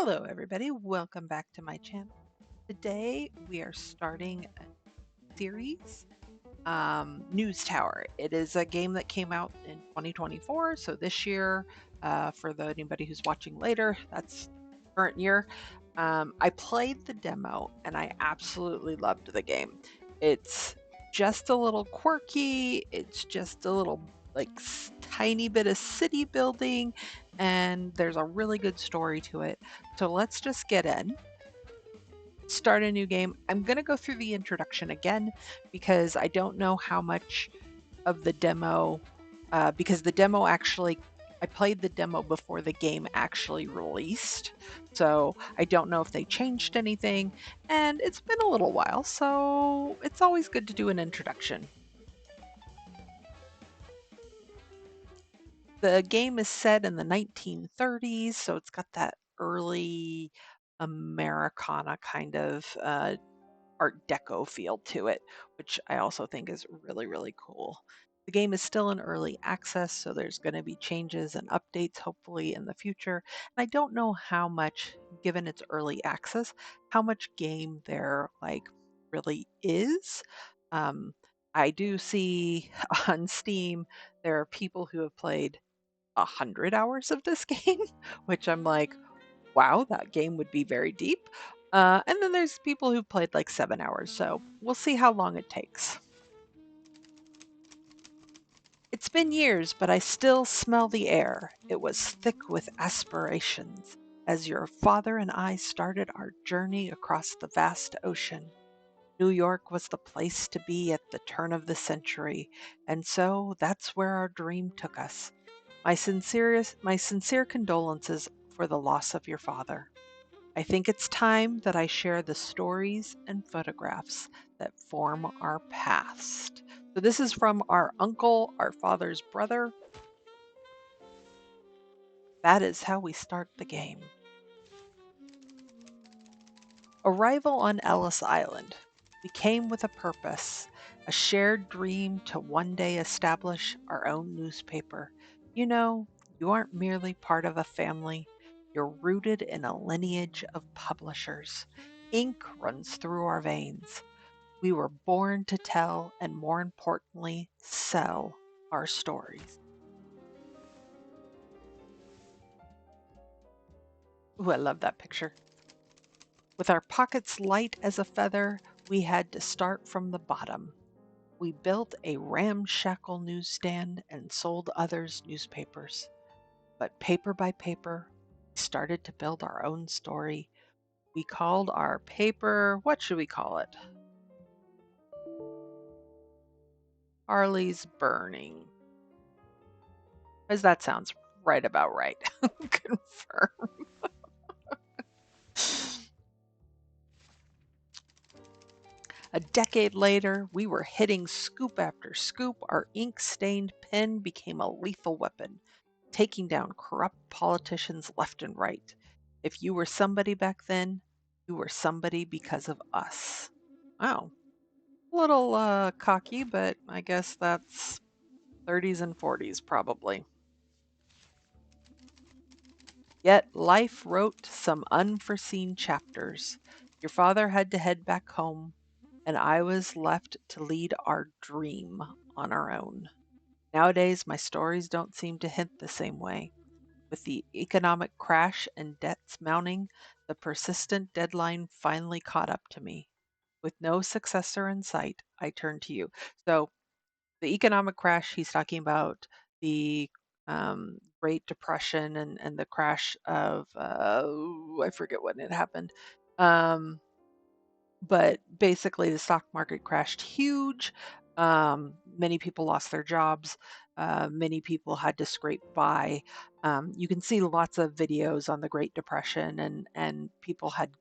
Hello, everybody. Welcome back to my channel. Today we are starting a series, News Tower. It is a game that came out in 2024, so this year, for anybody who's watching later, that's current year. I played the demo and I absolutely loved the game. It's just a little quirky. It's just a little tiny bit of city building, and there's a really good story to it. So let's just get in, start a new game. I'm going to go through the introduction again because I don't know how much of the demo, because the demo actually, I played the demo before the game actually released. So I don't know if they changed anything, and it's been a little while, so it's always good to do an introduction. The game is set in the 1930s, so it's got that early Americana kind of Art Deco feel to it, which I also think is really, really cool. The game is still in early access, so there's going to be changes and updates hopefully in the future. And I don't know how much, given its early access, how much game there really is. Um, I do see on Steam there are people who have played 100 hours of this game, which I'm like, wow, that game would be very deep. And then there's people who played like 7 hours, so we'll see how long it takes. It's been years, but I still smell the air. It was thick with aspirations as your father and I started our journey across the vast ocean. New York was the place to be at the turn of the century, and so that's where our dream took us. My sincere condolences for the loss of your father. I think it's time that I share the stories and photographs that form our past. So, this is from our uncle, our father's brother. That is how we start the game. Arrival on Ellis Island. We came with a purpose, a shared dream to one day establish our own newspaper. You know, you aren't merely part of a family, you're rooted in a lineage of publishers. Ink runs through our veins. We were born to tell and, more importantly, sell our stories. Ooh, I love that picture. With our pockets light as a feather, we had to start from the bottom. We built a ramshackle newsstand and sold others newspapers. But paper by paper, we started to build our own story. We called our paper, what should we call it? Harley's Burning. Because that sounds right about right. Confirm. A decade later, we were hitting scoop after scoop. Our ink stained pen became a lethal weapon, taking down corrupt politicians left and right. If you were somebody back then, you were somebody because of us. Wow. A little cocky, but I guess that's 30s and 40s probably. Yet life wrote some unforeseen chapters. Your father had to head back home, and I was left to lead our dream on our own. Nowadays, my stories don't seem to hint the same way. With the economic crash and debts mounting, the persistent deadline finally caught up to me. With no successor in sight, I turned to you. So, the economic crash, he's talking about the Great Depression and the crash of, I forget when it happened. Um, but basically, the stock market crashed huge. Many people lost their jobs. Many people had to scrape by. You can see lots of videos on the Great Depression, and people had to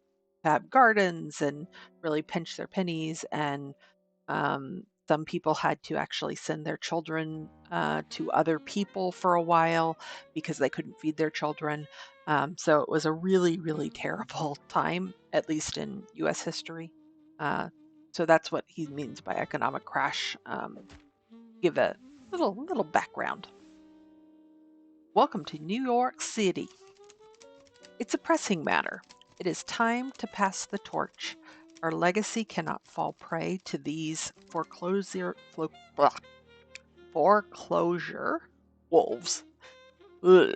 have gardens and really pinch their pennies. And some people had to actually send their children to other people for a while because they couldn't feed their children. So it was a really, really terrible time, at least in US history. Uh, so that's what he means by economic crash. Give a little background. Welcome to New York City. It's a pressing matter. It is time to pass the torch. Our legacy cannot fall prey to these foreclosure wolves. Ugh.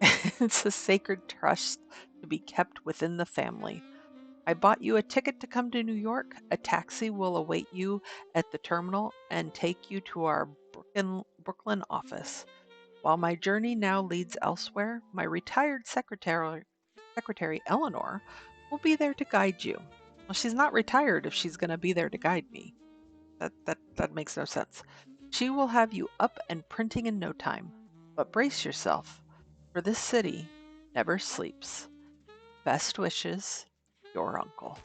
It's a sacred trust to be kept within the family. I bought you a ticket to come to New York. A taxi will await you at the terminal and take you to our Brooklyn office. While my journey now leads elsewhere, my retired secretary Eleanor will be there to guide you. Well, she's not retired if she's going to be there to guide me. That makes no sense. She will have you up and printing in no time. But brace yourself, for this city never sleeps. Best wishes, your uncle.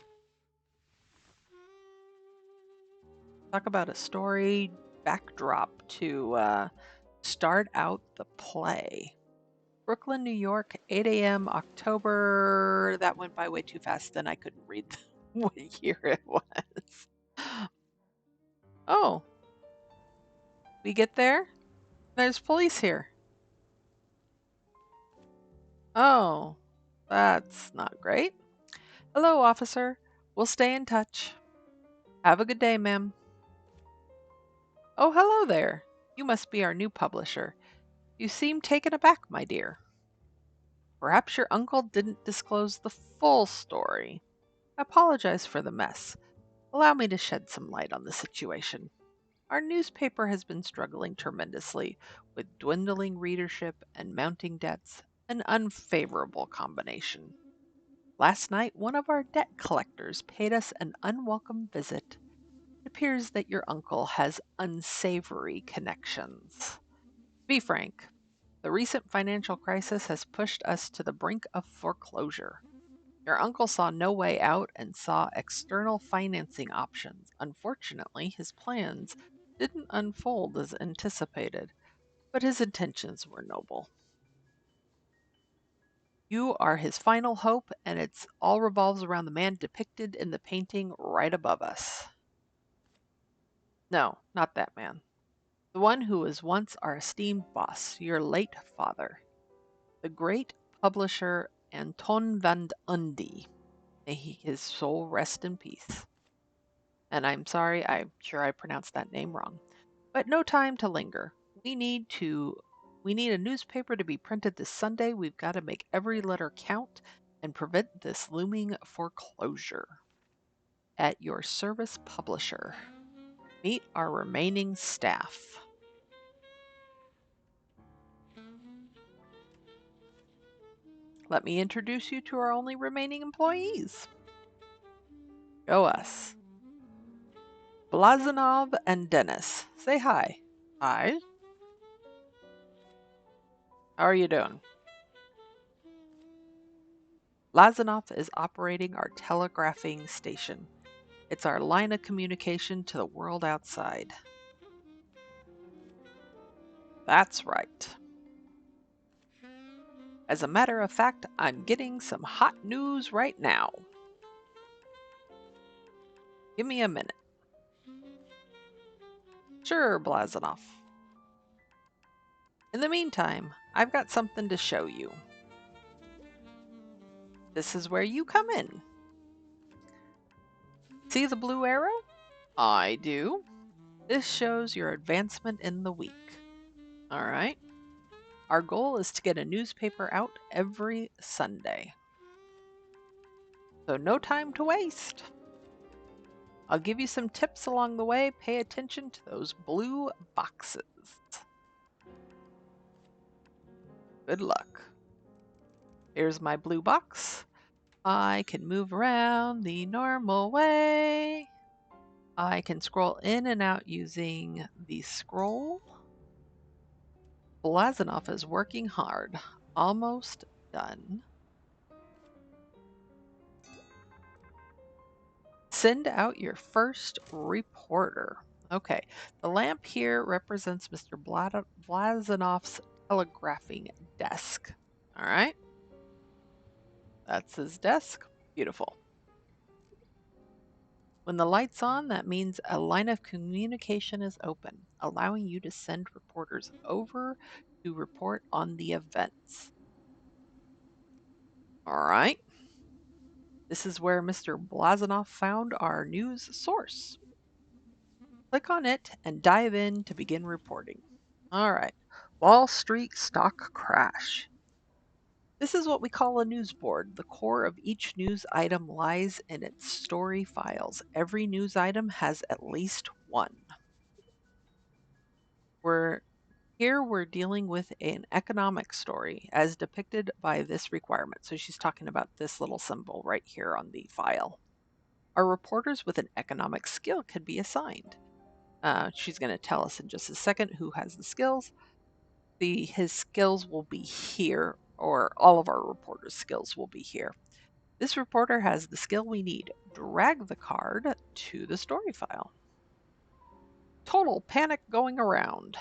Talk about a story backdrop to start out the play. Brooklyn, New York, 8 a.m., October. That went by way too fast, then I couldn't read what year it was. Oh, we get there? There's police here. Oh, that's not great. Hello, officer. We'll stay in touch. Have a good day, ma'am. Oh, hello there. You must be our new publisher. You seem taken aback, my dear. Perhaps your uncle didn't disclose the full story. I apologize for the mess. Allow me to shed some light on the situation. Our newspaper has been struggling tremendously with dwindling readership and mounting debts, an unfavorable combination. Last night, one of our debt collectors paid us an unwelcome visit. It appears that your uncle has unsavory connections. To be frank, the recent financial crisis has pushed us to the brink of foreclosure. Your uncle saw no way out and saw external financing options. Unfortunately, his plans didn't unfold as anticipated, but his intentions were noble. You are his final hope, and it's all revolves around the man depicted in the painting right above us. No, not that man. The one who was once our esteemed boss, your late father, the great publisher Anton van Undy. May his soul rest in peace. And I'm sorry, I'm sure I pronounced that name wrong. But no time to linger. We need a newspaper to be printed this Sunday. We've got to make every letter count and prevent this looming foreclosure. At your service, publisher. Meet our remaining staff. Let me introduce you to our only remaining employees. Go us. Blazanov and Dennis. Say hi. Hi. How are you doing? Blazanov is operating our telegraphing station. It's our line of communication to the world outside. That's right. As a matter of fact, I'm getting some hot news right now. Give me a minute. Sure, Blazanov. In the meantime, I've got something to show you. This is where you come in. See the blue arrow? I do. This shows your advancement in the week. All right. Our goal is to get a newspaper out every Sunday. So no time to waste. I'll give you some tips along the way. Pay attention to those blue boxes. Good luck. Here's my blue box. I can move around the normal way. I can scroll in and out using the scroll. Blazanov is working hard. Almost done. Send out your first reporter. Okay, the lamp here represents Mr. Blazanov's telegraphing desk. All right, that's his desk. Beautiful. When the light's on, that means a line of communication is open, allowing you to send reporters over to report on the events. All right. This is where Mr. Blazanoff found our news source. Click on it and dive in to begin reporting. All right. Wall Street stock crash. This is what we call a news board. The core of each news item lies in its story files. Every news item has at least one. We're dealing with an economic story as depicted by this requirement. So she's talking about this little symbol right here on the file. Our reporters with an economic skill could be assigned. She's going to tell us in just a second who has the skills. His skills will be here, or all of our reporters' skills will be here. This reporter has the skill we need. Drag the card to the story file. Total panic going around.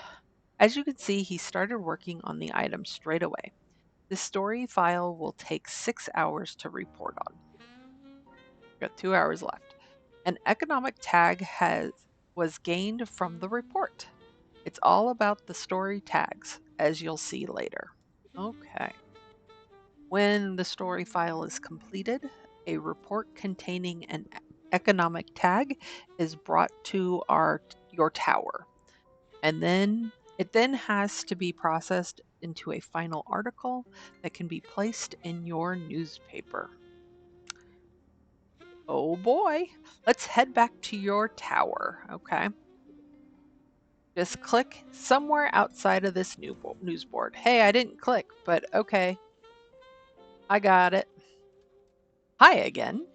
As you can see, he started working on the item straight away. This story file will take 6 hours to report on. Got 2 hours left. An economic tag was gained from the report. It's all about the story tags, as you'll see later. Okay. When the story file is completed, a report containing an economic tag is brought to your tower, and then it has to be processed into a final article that can be placed in your newspaper. Oh boy, let's head back to your tower, okay? Just click somewhere outside of this news board. Hey, I didn't click, but okay, I got it. Hi again.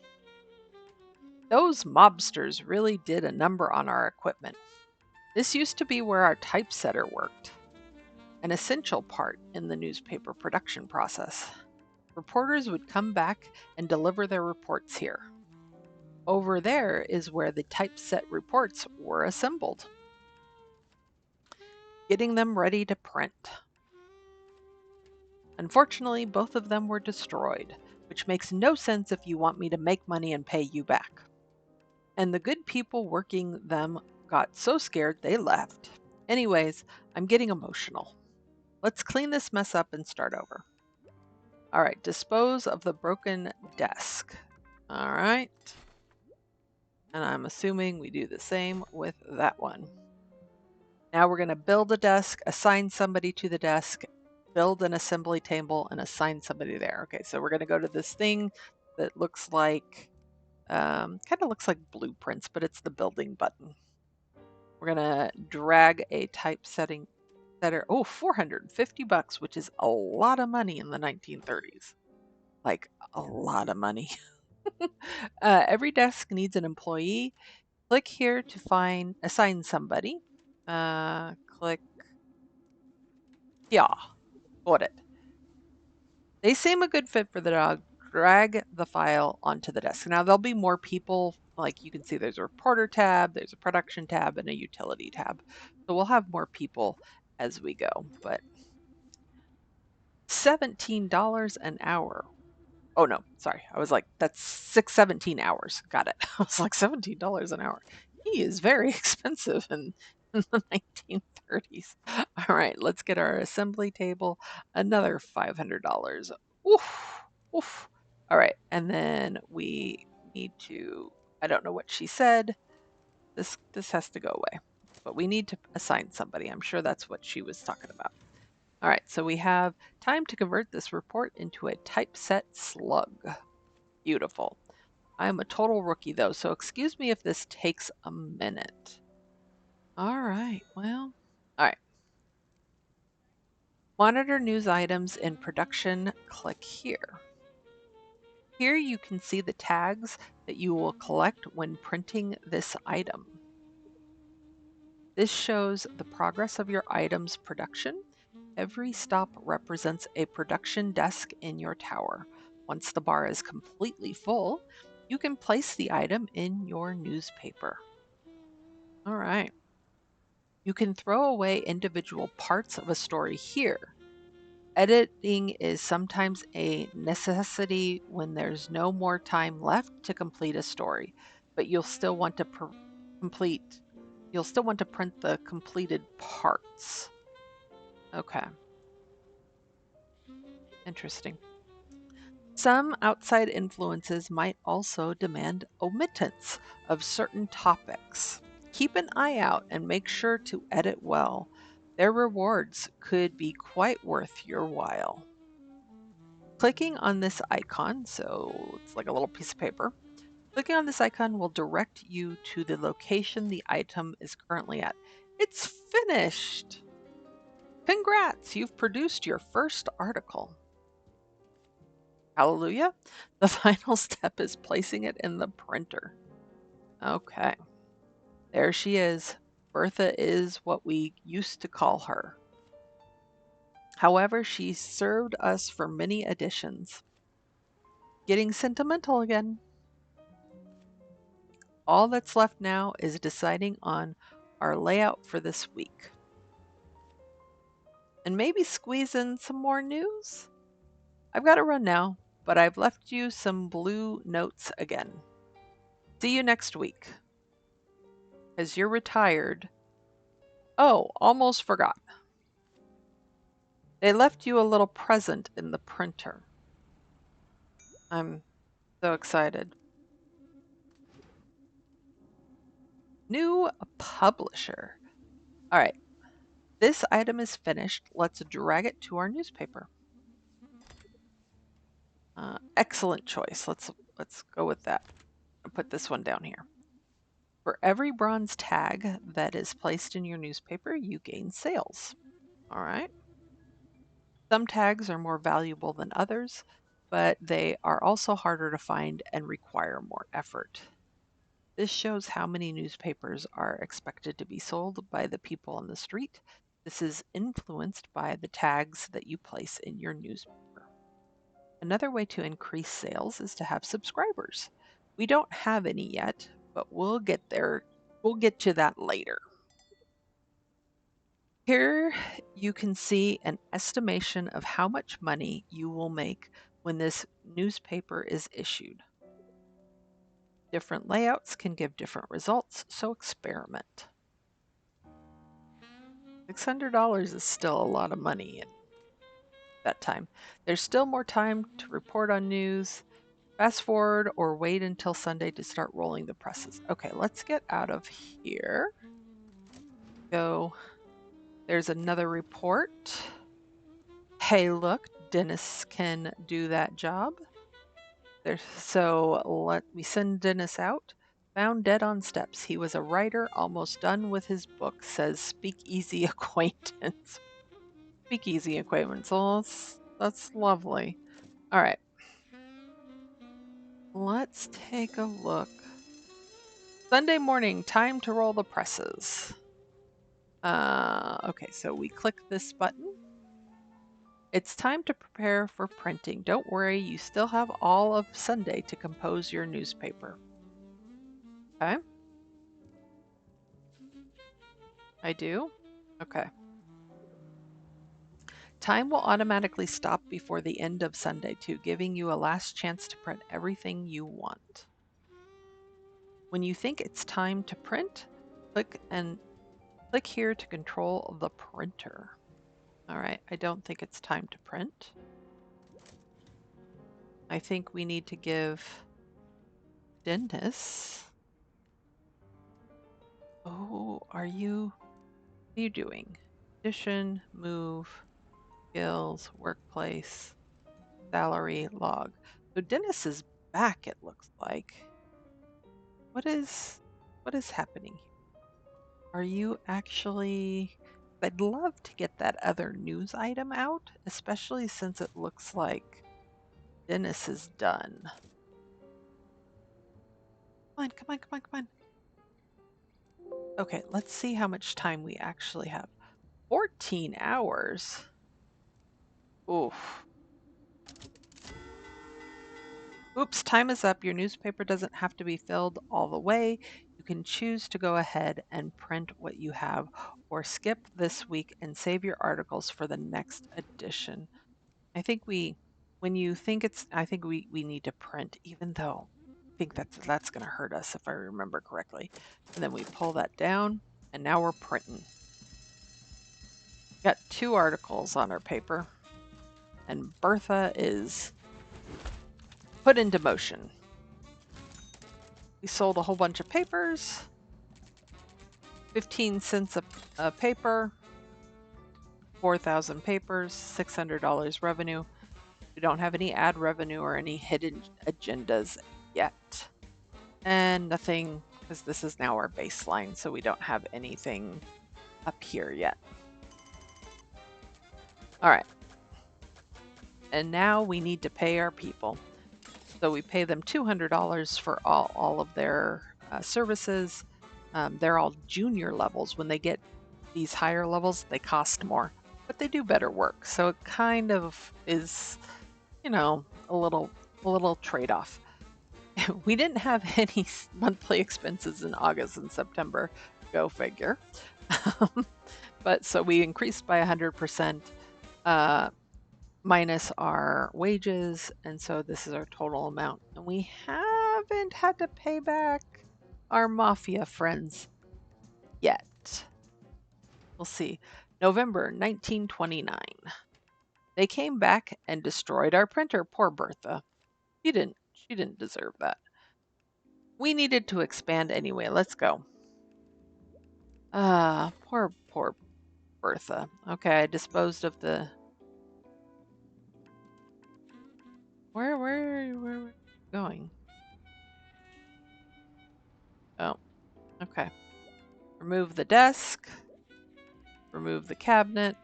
Those mobsters really did a number on our equipment. This used to be where our typesetter worked, an essential part in the newspaper production process. Reporters would come back and deliver their reports here. Over there is where the typeset reports were assembled, getting them ready to print. Unfortunately, both of them were destroyed, which makes no sense if you want me to make money and pay you back. And the good people working them got so scared they left. Anyways, I'm getting emotional. Let's clean this mess up and start over. All right, dispose of the broken desk. All right. And I'm assuming we do the same with that one. Now we're going to build a desk, assign somebody to the desk, build an assembly table, and assign somebody there. Okay, so we're going to go to this thing that looks like, kind of looks like blueprints, but it's the building button. We're going to drag a typesetting setter. Oh, $450, which is a lot of money in the 1930s. Like a lot of money. Every desk needs an employee. Click here to assign somebody. Click, yeah, got it. They seem a good fit for the dog. Drag the file onto the desk. Now there'll be more people. Like you can see there's a reporter tab, there's a production tab, and a utility tab. So we'll have more people as we go. But $17 an hour. Oh no, sorry. I was like, that's 17 hours. Got it. I was like, $17 an hour. He is very expensive in the 1930s. All right, let's get our assembly table. Another $500. Oof, oof. All right, and then we need to, I don't know what she said. This has to go away. But we need to assign somebody. I'm sure that's what she was talking about. All right, so we have time to convert this report into a typeset slug. Beautiful. I'm a total rookie though, so excuse me if this takes a minute. All right, well, all right. Monitor news items in production, click here. Here you can see the tags that you will collect when printing this item. This shows the progress of your item's production. Every stop represents a production desk in your tower. Once the bar is completely full, you can place the item in your newspaper. All right. You can throw away individual parts of a story here. Editing is sometimes a necessity when there's no more time left to complete a story, but complete you'll still want to print the completed parts. Okay. Interesting. Some outside influences might also demand omittance of certain topics. Keep an eye out and make sure to edit well. Their rewards could be quite worth your while. Clicking on this icon, so it's like a little piece of paper, clicking on this icon will direct you to the location the item is currently at. It's finished! Congrats, you've produced your first article. Hallelujah. The final step is placing it in the printer. Okay, there she is. Bertha is what we used to call her. However, she served us for many editions. Getting sentimental again. All that's left now is deciding on our layout for this week. And maybe squeeze in some more news? I've got to run now, but I've left you some blue notes again. See you next week. As you're retired. Oh, almost forgot. They left you a little present in the printer. I'm so excited. New publisher. All right, this item is finished. Let's drag it to our newspaper. Excellent choice. Let's go with that. I'll put this one down here. For every bronze tag that is placed in your newspaper, you gain sales. All right. Some tags are more valuable than others, but they are also harder to find and require more effort. This shows how many newspapers are expected to be sold by the people on the street. This is influenced by the tags that you place in your newspaper. Another way to increase sales is to have subscribers. We don't have any yet, but we'll get there. We'll get to that later. Here you can see an estimation of how much money you will make when this newspaper is issued. Different layouts can give different results, so experiment. $600 is still a lot of money at that time. There's still more time to report on news. Fast forward or wait until Sunday to start rolling the presses. Okay, let's get out of here. Go. There's another report. Hey, look, Dennis can do that job. So let me send Dennis out. Found dead on steps. He was a writer, almost done with his book, says Speakeasy Acquaintance. Speakeasy Acquaintance. Oh, that's lovely. All right. Let's take a look. Sunday morning, time to roll the presses. Okay, so we click this button. It's time to prepare for printing. Don't worry, you still have all of Sunday to compose your newspaper. Okay. I do? Okay. Time will automatically stop before the end of Sunday too, giving you a last chance to print everything you want. When you think it's time to print, click here to control the printer. All right, I don't think it's time to print. I think we need to give Dennis. Oh, what are you doing? Edition, move, skills, workplace, salary, log. So Dennis is back, it looks like. What is happening here? Are you actually I'd love to get that other news item out, especially since it looks like Dennis is done. Come on, come on, come on, come on. Okay, let's see how much time we actually have. 14 hours. Oof. Oops, time is up. Your newspaper doesn't have to be filled all the way. You can choose to go ahead and print what you have or skip this week and save your articles for the next edition. I think when you think I think we need to print, even though I think that's going to hurt us if I remember correctly. And then we pull that down and now we're printing. Got 2 articles on our paper and Bertha is put into motion. We sold a whole bunch of papers, 15 cents a paper, 4,000 papers, $600 revenue. We don't have any ad revenue or any hidden agendas yet. And nothing, because this is now our baseline, so we don't have anything up here yet. All right. And now we need to pay our people. So we pay them $200 for all of their services. They're all junior levels. When they get these higher levels, they cost more, but they do better work. So it kind of is, you know, a little trade-off. We didn't have any monthly expenses in August and September. Go figure. But so we increased by 100%. Minus our wages, and so this is our total amount. And we haven't had to pay back our mafia friends yet. We'll see. November 1929. They came back and destroyed our printer. Poor Bertha. She didn't deserve that. We needed to expand anyway. Let's go. Poor Bertha. Okay, I disposed of the. Where are we going? Oh, okay. Remove the desk. Remove the cabinet.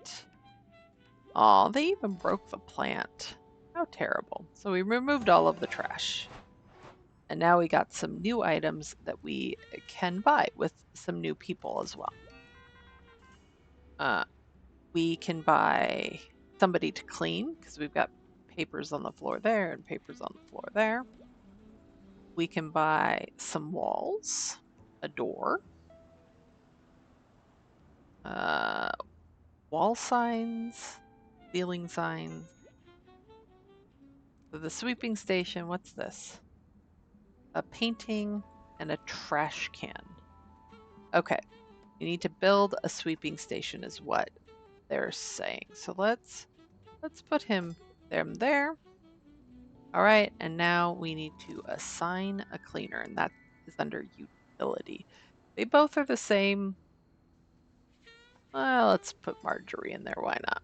Aw, they even broke the plant. How terrible. So we removed all of the trash. And now we got some new items that we can buy with some new people as well. We can buy somebody to clean because we've got papers on the floor there and papers on the floor there. We can buy some walls, a door, wall signs, ceiling signs. So the sweeping station, what's this? A painting and a trash can. Okay, you need to build a sweeping station is what they're saying. So let's put them there. All right, and now we need to assign a cleaner, and that is under utility. They both are the same. Well, let's put Marjorie in there. Why not?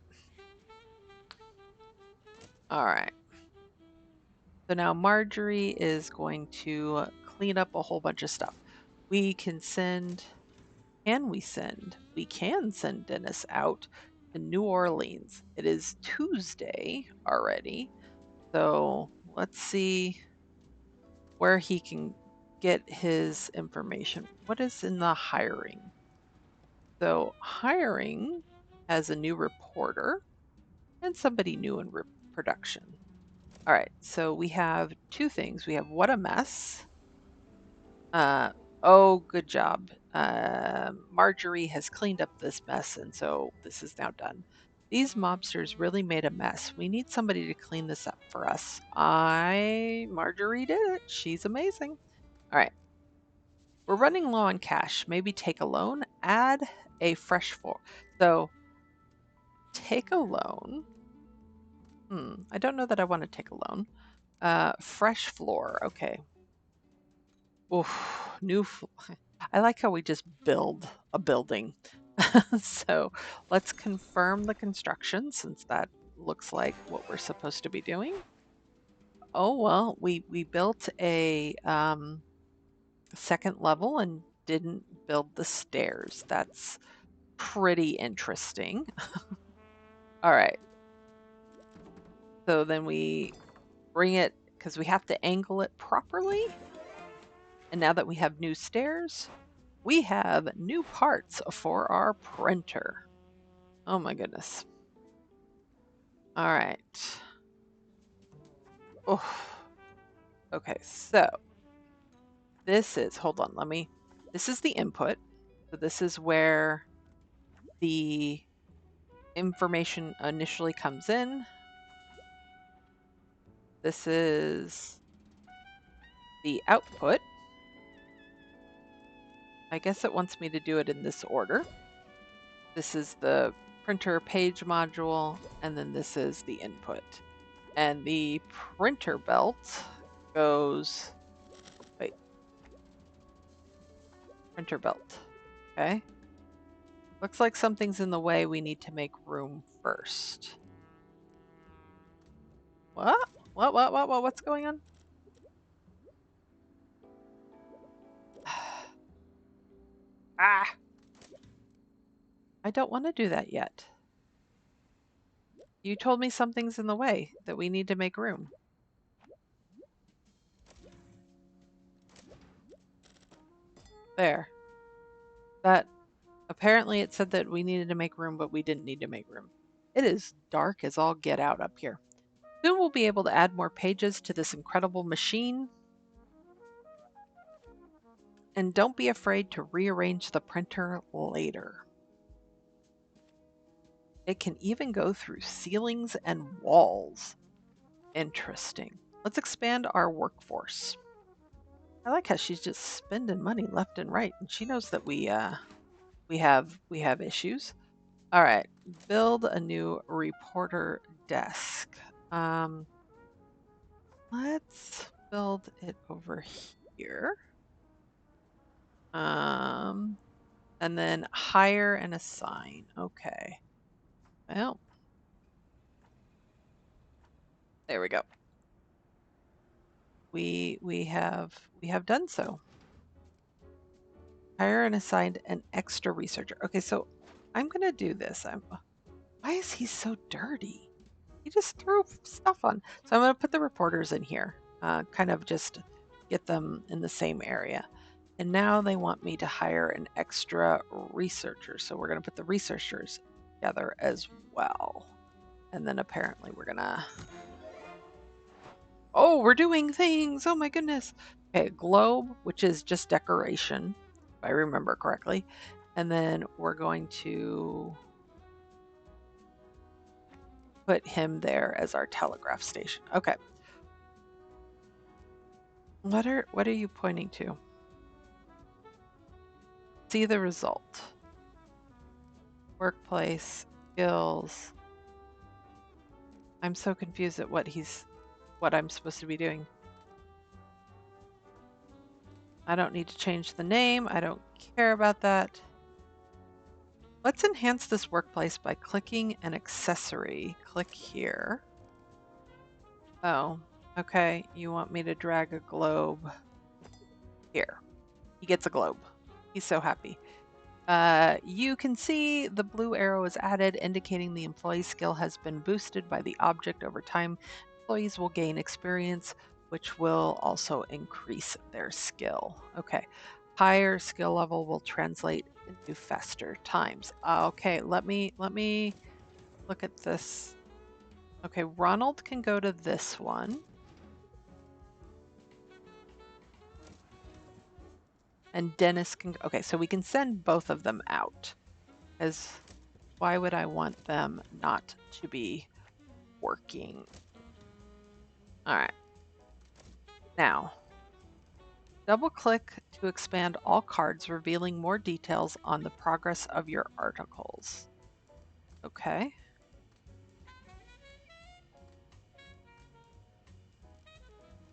All right. So now Marjorie is going to clean up a whole bunch of stuff. We can send. Can we send? We can send Dennis out to New Orleans. It is Tuesday already. So let's see where he can get his information. What is in the hiring? So hiring has a new reporter and somebody new in production. All right, so we have two things. We have what a mess. Oh, good job. Marjorie has cleaned up this mess, and so this is now done. These mobsters really made a mess. We need somebody to clean this up for us. Marjorie did it. She's amazing. All right. We're running low on cash. Maybe take a loan. Add a fresh floor. So take a loan. I don't know that I want to take a loan. Fresh floor. Okay. Oof, I like how we just build a building. So let's confirm the construction since that looks like what we're supposed to be doing. Oh, well, we built a second level and didn't build the stairs. That's pretty interesting. All right. So then we bring it because we have to angle it properly. And now that we have new stairs, we have new parts for our printer. Oh my goodness. All right. Oh, okay, so hold on, this is the input. So this is where the information initially comes in. This is the output. I guess it wants me to do it in this order. This is the printer page module, and then this is the input. And the printer belt goes, wait, printer belt. Okay. Looks like something's in the way. We need to make room first. What? What's going on? Ah, I don't want to do that yet. You told me something's in the way, that we need to make room. There. That apparently it said that we needed to make room, but we didn't need to make room. It is dark as all get out up here. Soon we'll be able to add more pages to this incredible machine. And don't be afraid to rearrange the printer later. It can even go through ceilings and walls. Interesting. Let's expand our workforce. I like how she's just spending money left and right, and she knows that we have issues. All right, build a new reporter desk. Um, let's build it over here. Um, and then hire and assign. Okay. Well, there we go. We have done so. Hire and assign an extra researcher. Okay, so I'm gonna do this. Why is he so dirty? He just threw stuff on. So I'm gonna put the reporters in here, kind of just get them in the same area. And now they want me to hire an extra researcher. So we're gonna put the researchers together as well. And then apparently we're gonna, oh, we're doing things. Oh my goodness. Okay, globe, which is just decoration, if I remember correctly. And then we're going to put him there as our telegraph station. Okay. What are you pointing to? See the result. Workplace, skills. I'm so confused at what I'm supposed to be doing. I don't need to change the name. I don't care about that. Let's enhance this workplace by clicking an accessory. Click here. Oh, okay. You want me to drag a globe here. He gets a globe. He's so happy. You can see the blue arrow is added, indicating the employee skill has been boosted by the object over time. Employees will gain experience, which will also increase their skill. Okay, higher skill level will translate into faster times. Okay, let me look at this. Okay, Ronald can go to this one. And Dennis can, okay, so we can send both of them out. As why would I want them not to be working? All right. Now, double click to expand all cards, revealing more details on the progress of your articles. Okay.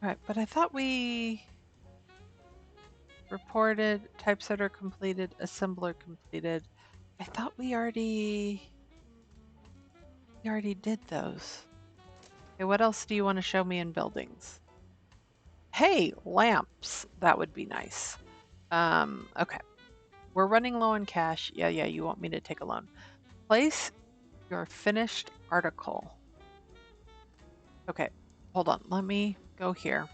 All right, but I thought we reported typesetter completed, assembler completed. I thought we already did those. Okay, what else do you want to show me in buildings? Hey, lamps. That would be nice. Okay. We're running low on cash. Yeah, you want me to take a loan. Place your finished article. Okay, hold on. Let me go here.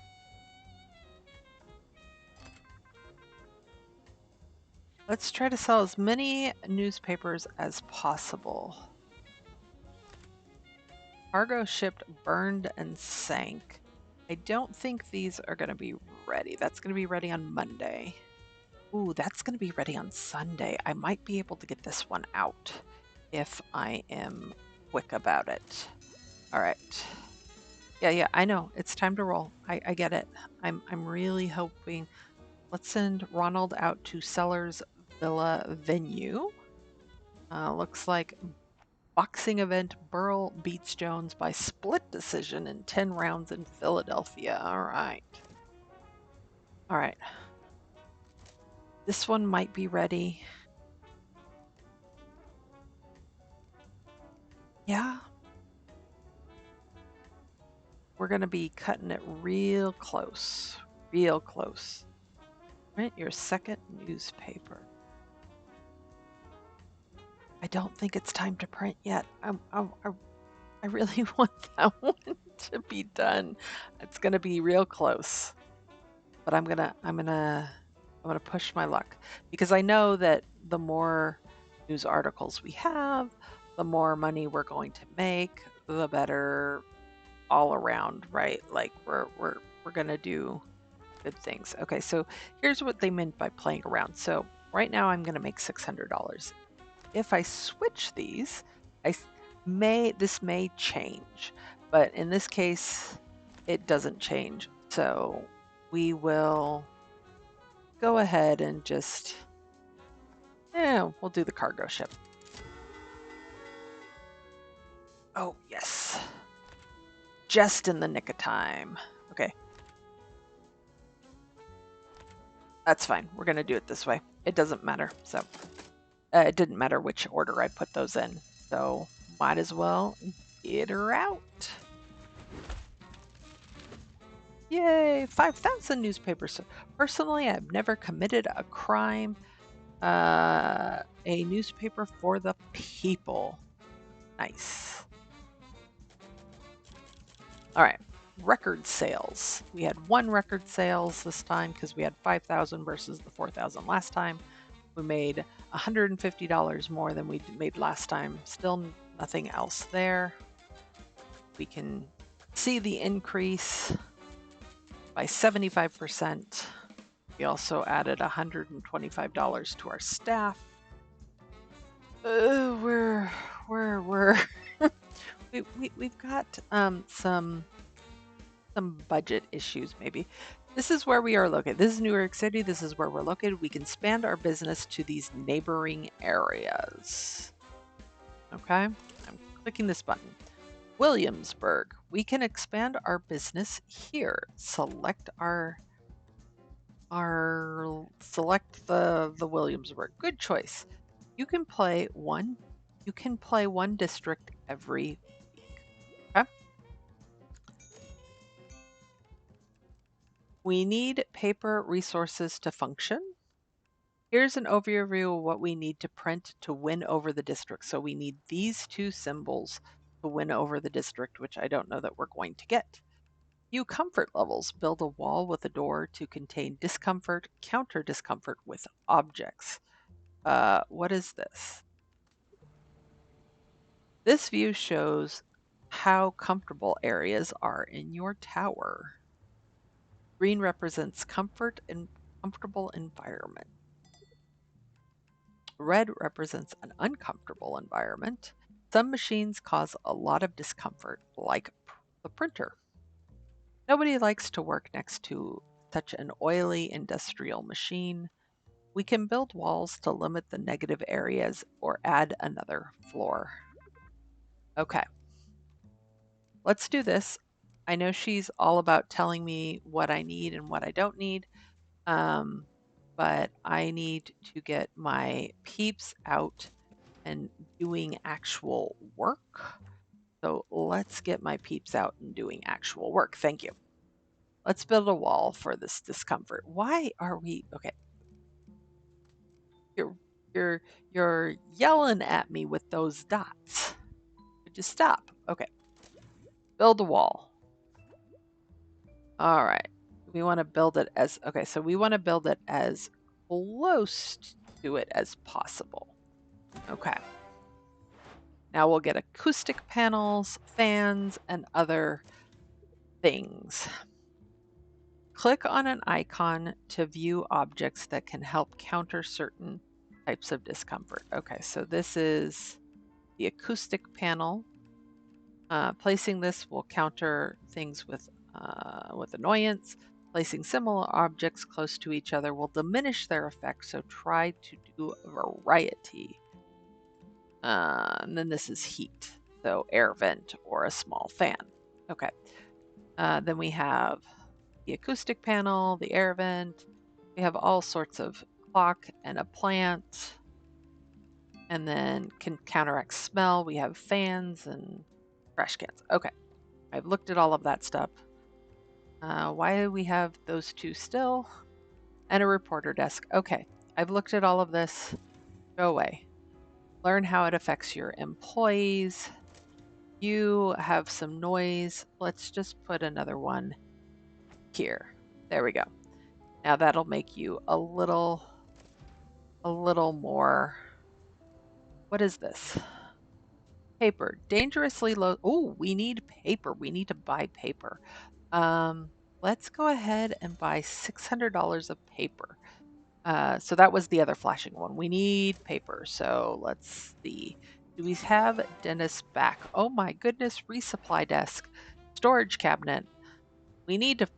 Let's try to sell as many newspapers as possible. Cargo shipped, burned, and sank. I don't think these are going to be ready. That's going to be ready on Monday. Ooh, that's going to be ready on Sunday. I might be able to get this one out if I am quick about it. All right. Yeah, I know. It's time to roll. I get it. I'm really hoping. Let's send Ronald out to Sellers Villa Venue. Looks like Boxing event, Burl beats Jones by split decision in 10 rounds in Philadelphia. All right. All right. This one might be ready. Yeah. We're going to be cutting it real close. Real close. Print your second newspaper. I don't think it's time to print yet. I really want that one to be done. It's going to be real close. But I'm gonna push my luck because I know that the more news articles we have, the more money we're going to make, the better all around, right? Like we're gonna do good things. Okay, so here's what they meant by playing around. So right now I'm gonna make $600. If I switch these, this may change, but in this case, it doesn't change. So we will go ahead and just, we'll do the cargo ship. Oh, yes. Just in the nick of time. Okay. That's fine. We're going to do it this way. It doesn't matter. So it didn't matter which order I put those in. So might as well get her out. Yay, 5,000 newspapers. Personally, I've never committed a crime. A newspaper for the people. Nice. All right, record sales. We had 1 record sales this time because we had 5,000 versus the 4,000 last time. We made $150 more than we made last time. Still nothing else there. We can see the increase by 75%. We also added $125 to our staff. We've got some budget issues maybe. This is where we are located. This is New York City. This is where we're located. We can expand our business to these neighboring areas. Okay, I'm clicking this button. Williamsburg. We can expand our business here. Select select the Williamsburg. Good choice. You can play one district every week. Okay? We need paper resources to function. Here's an overview of what we need to print to win over the district. So we need these 2 symbols to win over the district, which I don't know that we're going to get. View comfort levels. Build a wall with a door to contain discomfort, counter discomfort with objects. What is this? This view shows how comfortable areas are in your tower. Green represents comfort and comfortable environment. Red represents an uncomfortable environment. Some machines cause a lot of discomfort, like the printer. Nobody likes to work next to such an oily industrial machine. We can build walls to limit the negative areas or add another floor. Okay, let's do this. I know she's all about telling me what I need and what I don't need, but I need to get my peeps out and doing actual work. So let's get my peeps out and doing actual work. Thank you. Let's build a wall for this discomfort. Why are we okay? You're you're yelling at me with those dots. Could you stop? Okay. Build a wall. All right. We want to build it as okay, so we want to build it as close to it as possible. Okay. Now we'll get acoustic panels, fans, and other things. Click on an icon to view objects that can help counter certain types of discomfort. Okay, so this is the acoustic panel. Placing this will counter things with annoyance. Placing similar objects close to each other will diminish their effect, so try to do a variety. And then this is heat, so air vent or a small fan. Okay. Then we have the acoustic panel, the air vent. We have all sorts of clock and a plant. And then can counteract smell. We have fans and trash cans. Okay. I've looked at all of that stuff. Why do we have those two still? And a reporter desk. Okay. I've looked at all of this. Go away. Learn how it affects your employees. You have some noise. Let's just put another one here. There we go. Now that'll make you a little more. What is this? Paper. Dangerously low. Oh, we need paper. We need to buy paper. Um, let's go ahead and buy $600 of paper. So that was the other flashing one. We need paper. So let's see. Do we have Dennis back? Oh my goodness. Resupply desk. Storage cabinet. We need a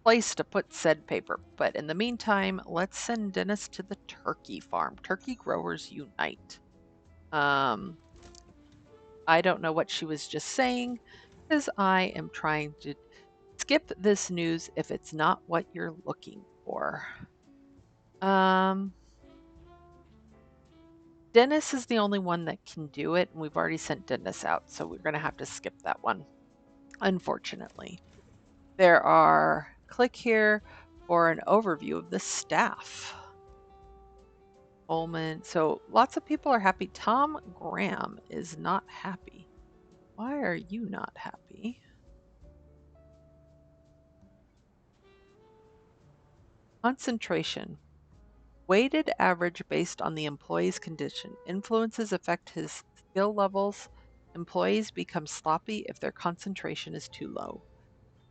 place to put said paper. But in the meantime, let's send Dennis to the turkey farm. Turkey growers unite. I don't know what she was just saying because I am trying to skip this news if it's not what you're looking for. Dennis is the only one that can do it, and we've already sent Dennis out, so we're going to have to skip that one, unfortunately. Click here for an overview of the staff. Coleman, so lots of people are happy. Tom Graham is not happy. Why are you not happy? Concentration. Weighted average based on the employee's condition. Influences affect his skill levels. Employees become sloppy if their concentration is too low.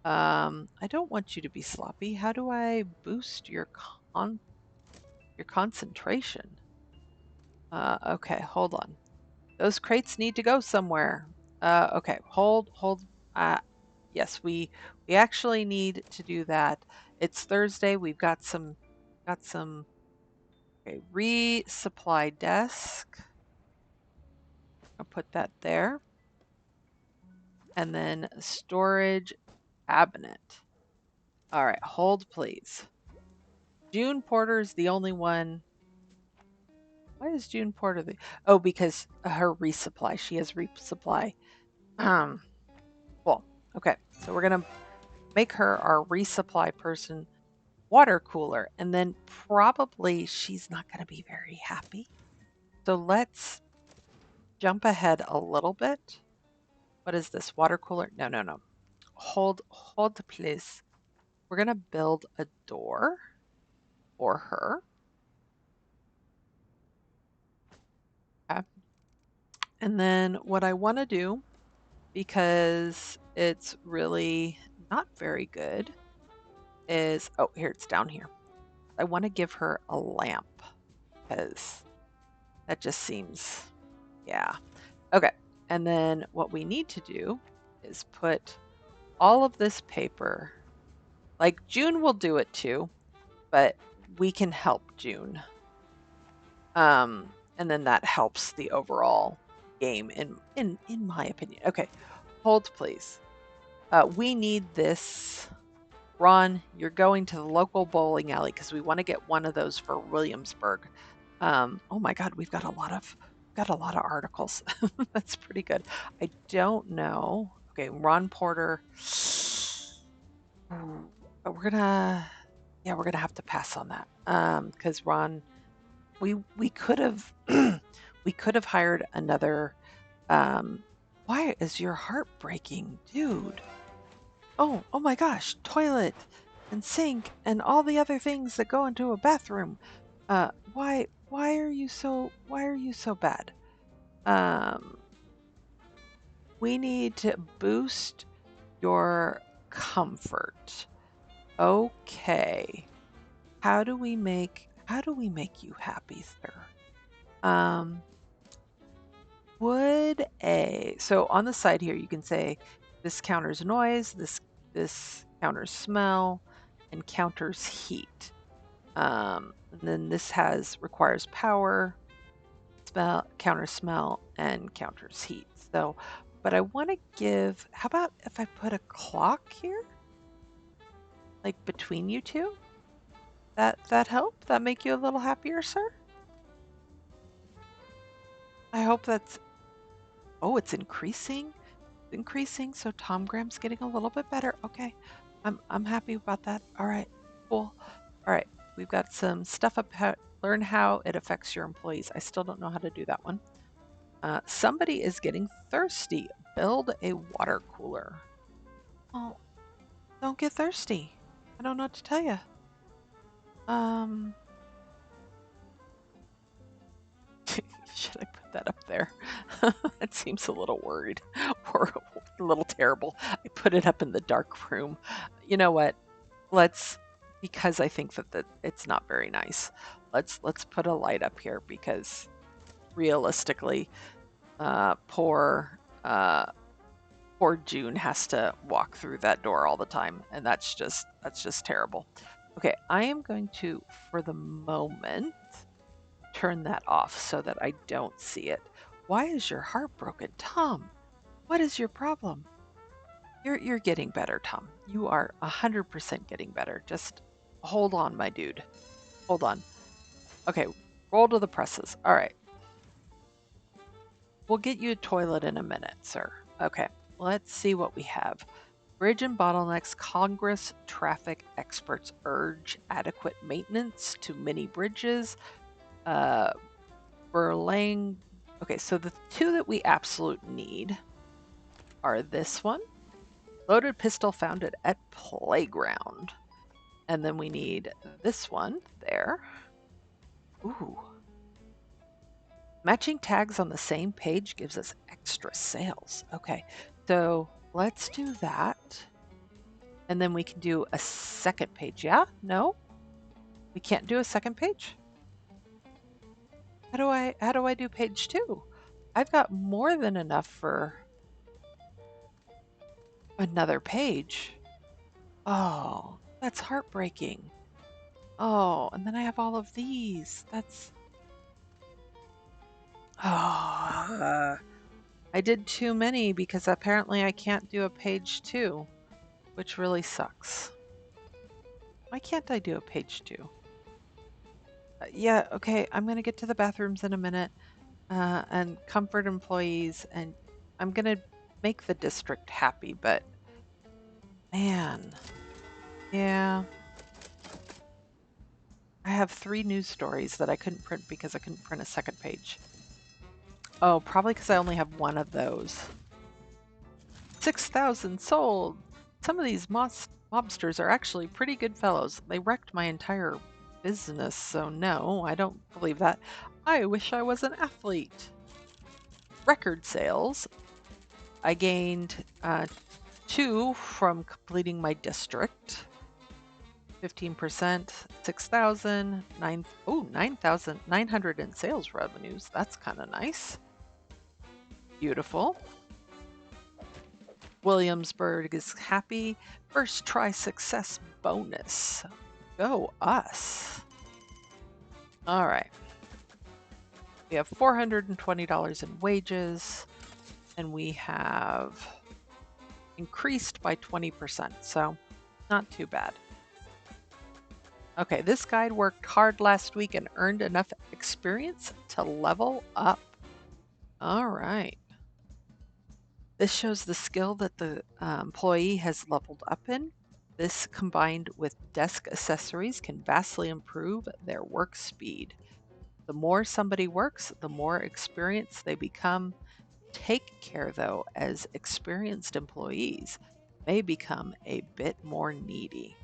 I don't want you to be sloppy. How do I boost your concentration? Okay, hold on. Those crates need to go somewhere. Okay, hold. Uh, yes, we actually need to do that. It's Thursday. We've got some. Okay, resupply desk. I'll put that there. And then storage cabinet. All right, hold please. June Porter is the only one. Why is June Porter the? Oh, because her resupply. She has resupply. Um, cool. Okay, so we're gonna make her our resupply person. Water cooler, and then probably she's not gonna be very happy. So let's jump ahead a little bit. What is this? Water cooler? No, no, no. Hold, please. We're gonna build a door for her. Okay. And then what I want to do, because it's really not very good, is here it's down here. I want to give her a lamp because that just seems, yeah. Okay. And then what we need to do is put all of this paper, like June will do it too, but we can help June. And then that helps the overall game in my opinion. Okay, hold please. We need this. Ron, you're going to the local bowling alley because we want to get one of those for Williamsburg. Oh my God, we've got a lot of articles. That's pretty good. I don't know. Okay, Ron Porter. We're gonna have to pass on that. Because Ron, we could have we could have hired another. Why is your heart breaking, dude? Oh my gosh, toilet and sink and all the other things that go into a bathroom. Why are you so bad? Um, we need to boost your comfort. Okay. How do we make you happy, sir? So on the side here you can say this counters noise, this counters smell, and counters heat. And then this requires power. counters smell, and counters heat. So, but I want to give, how about if I put a clock here? Like between you two? That help? That make you a little happier, sir? I hope that's, oh, it's increasing. Increasing, so Tom Graham's getting a little bit better. Okay. I'm happy about that. All right. Cool. All right. We've got some stuff up how learn how it affects your employees. I still don't know how to do that one. Somebody is getting thirsty. Build a water cooler. Oh, don't get thirsty. I don't know what to tell you. Um, should I put that up there? It seems a little worried or a little terrible. I put it up in the dark room. You know what? Let's, because I think that it's not very nice. Let's put a light up here because realistically, poor June has to walk through that door all the time, and that's just terrible. Okay, I am going to, for the moment, turn that off so that I don't see it. Why is your heart broken, Tom? What is your problem? You're getting better, Tom. You are 100% getting better. Just hold on, my dude. Hold on. Okay, roll to the presses. All right. We'll get you a toilet in a minute, sir. Okay, let's see what we have. Bridge and bottlenecks. Congress traffic experts urge adequate maintenance to many bridges. Berlang. Okay, so the two that we absolute need are this one. Loaded pistol found at playground. And then we need this one there. Ooh. Matching tags on the same page gives us extra sales. Okay, so let's do that. And then we can do a second page. Yeah? No? We can't do a second page? How do I do page 2? I've got more than enough for another page. Oh, that's heartbreaking. Oh, and then I have all of these. That's oh, I did too many because apparently I can't do a page 2, which really sucks. Why can't I do a page 2? Yeah, okay, I'm gonna get to the bathrooms in a minute, and comfort employees, and I'm gonna make the district happy, but man, yeah. I have 3 news stories that I couldn't print because I couldn't print a second page. Oh, probably because I only have one of those. 6,000 sold! Some of these mobsters are actually pretty good fellows. They wrecked my entire business, so no, I don't believe that. I wish I was an athlete. Record sales. I gained 2 from completing my district. 15%, 6,000, 9,900 in sales revenues. That's kind of nice. Beautiful. Williamsburg is happy. First try success bonus. Go us. All right. We have $420 in wages, and we have increased by 20%, so not too bad. Okay, this guy worked hard last week and earned enough experience to level up. All right. This shows the skill that the employee has leveled up in. This combined with desk accessories can vastly improve their work speed. The more somebody works, the more experienced they become. Take care though, as experienced employees may become a bit more needy.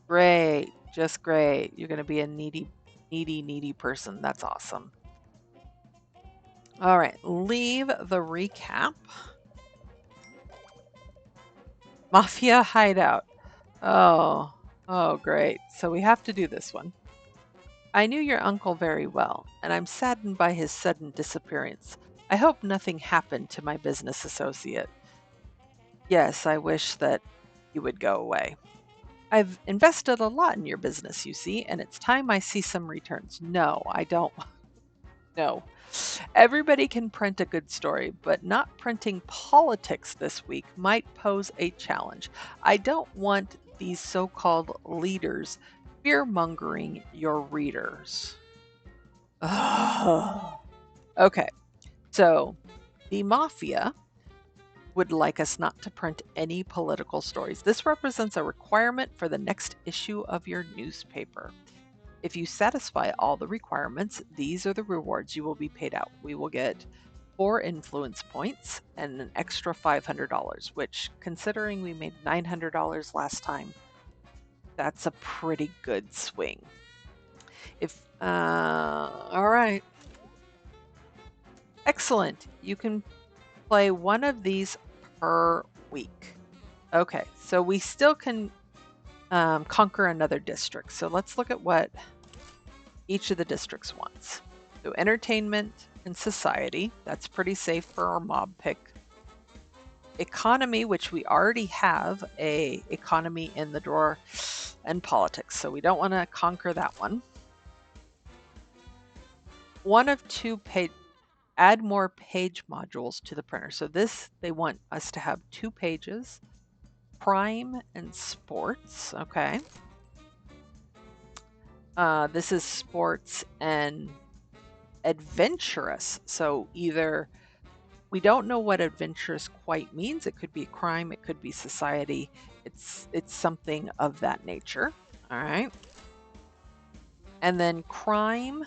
Great, just great. You're going to be a needy person. That's awesome. All right, leave the recap. Mafia hideout. Oh, oh, great. So we have to do this one. I knew your uncle very well, and I'm saddened by his sudden disappearance. I hope nothing happened to my business associate. Yes, I wish that you would go away. I've invested a lot in your business, you see, and it's time I see some returns. No, I don't. No. Everybody can print a good story, but not printing politics this week might pose a challenge. I don't want these so called leaders fear mongering your readers. Ugh. Okay, so the mafia would like us not to print any political stories. This represents a requirement for the next issue of your newspaper. If you satisfy all the requirements, these are the rewards you will be paid out. We will get 4 influence points and an extra $500, which, considering we made $900 last time, that's a pretty good swing. All right. Excellent. You can play one of these per week. Okay, so we still can conquer another district. So let's look at what each of the districts wants. So entertainment and society, that's pretty safe for our mob pick. Economy, which we already have a economy in the drawer, and politics. So we don't want to conquer that one. One of 2 page, add more page modules to the printer. So this, they want us to have 2 pages, crime and sports. Okay. This is sports and adventurous. So either we don't know what adventurous quite means. It could be crime, it could be society. It's something of that nature. All right. And then crime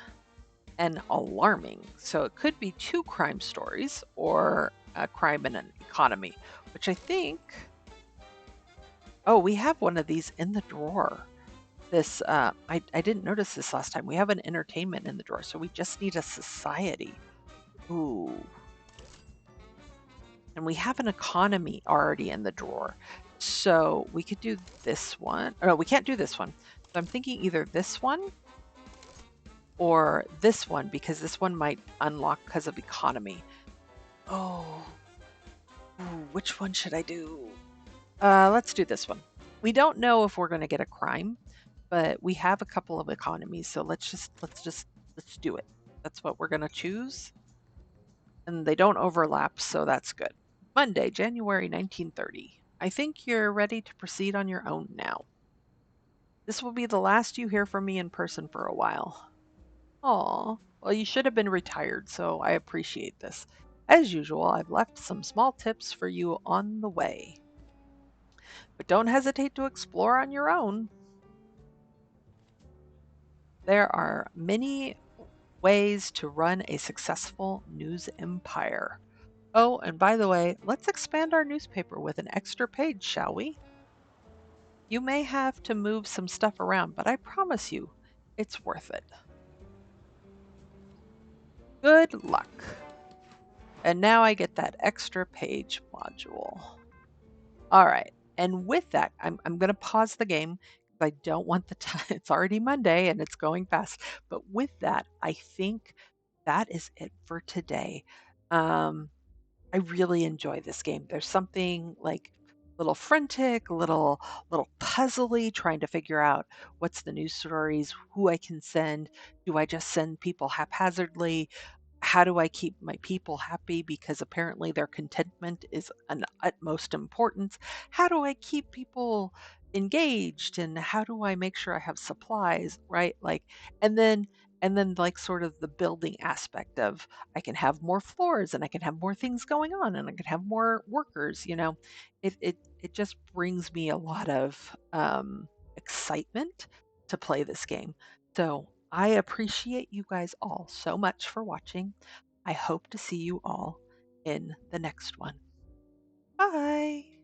and alarming. So it could be 2 crime stories or a crime and an economy, which I think, oh, we have one of these in the drawer. This I didn't notice this last time. We have an entertainment in the drawer, so we just need a society. Ooh. And we have an economy already in the drawer. So we could do this one. Oh, no, we can't do this one. So I'm thinking either this one or this one, because this one might unlock because of economy. Oh, ooh, which one should I do? Let's do this one. We don't know if we're going to get a crime, but we have a couple of economies, so let's do it. That's what we're going to choose. And they don't overlap, so that's good. Monday, January 1930. I think you're ready to proceed on your own now. This will be the last you hear from me in person for a while. Aw, well, you should have been retired, so I appreciate this. As usual, I've left some small tips for you on the way. But don't hesitate to explore on your own. There are many ways to run a successful news empire. Oh, and by the way, let's expand our newspaper with an extra page, shall we? You may have to move some stuff around, but I promise you, it's worth it. Good luck. And now I get that extra page module. All right. And with that, I'm going to pause the game because I don't want the time. It's already Monday and it's going fast. But with that, I think that is it for today. Um, I really enjoy this game. There's something like little frantic, little puzzly, trying to figure out what's the news stories, who I can send. Do I just send people haphazardly? How do I keep my people happy? Because apparently their contentment is an utmost importance. How do I keep people engaged? And how do I make sure I have supplies, right? Like, and then like sort of the building aspect of I can have more floors and I can have more things going on and I can have more workers, you know. It just brings me a lot of excitement to play this game. So I appreciate you guys all so much for watching. I hope to see you all in the next one. Bye.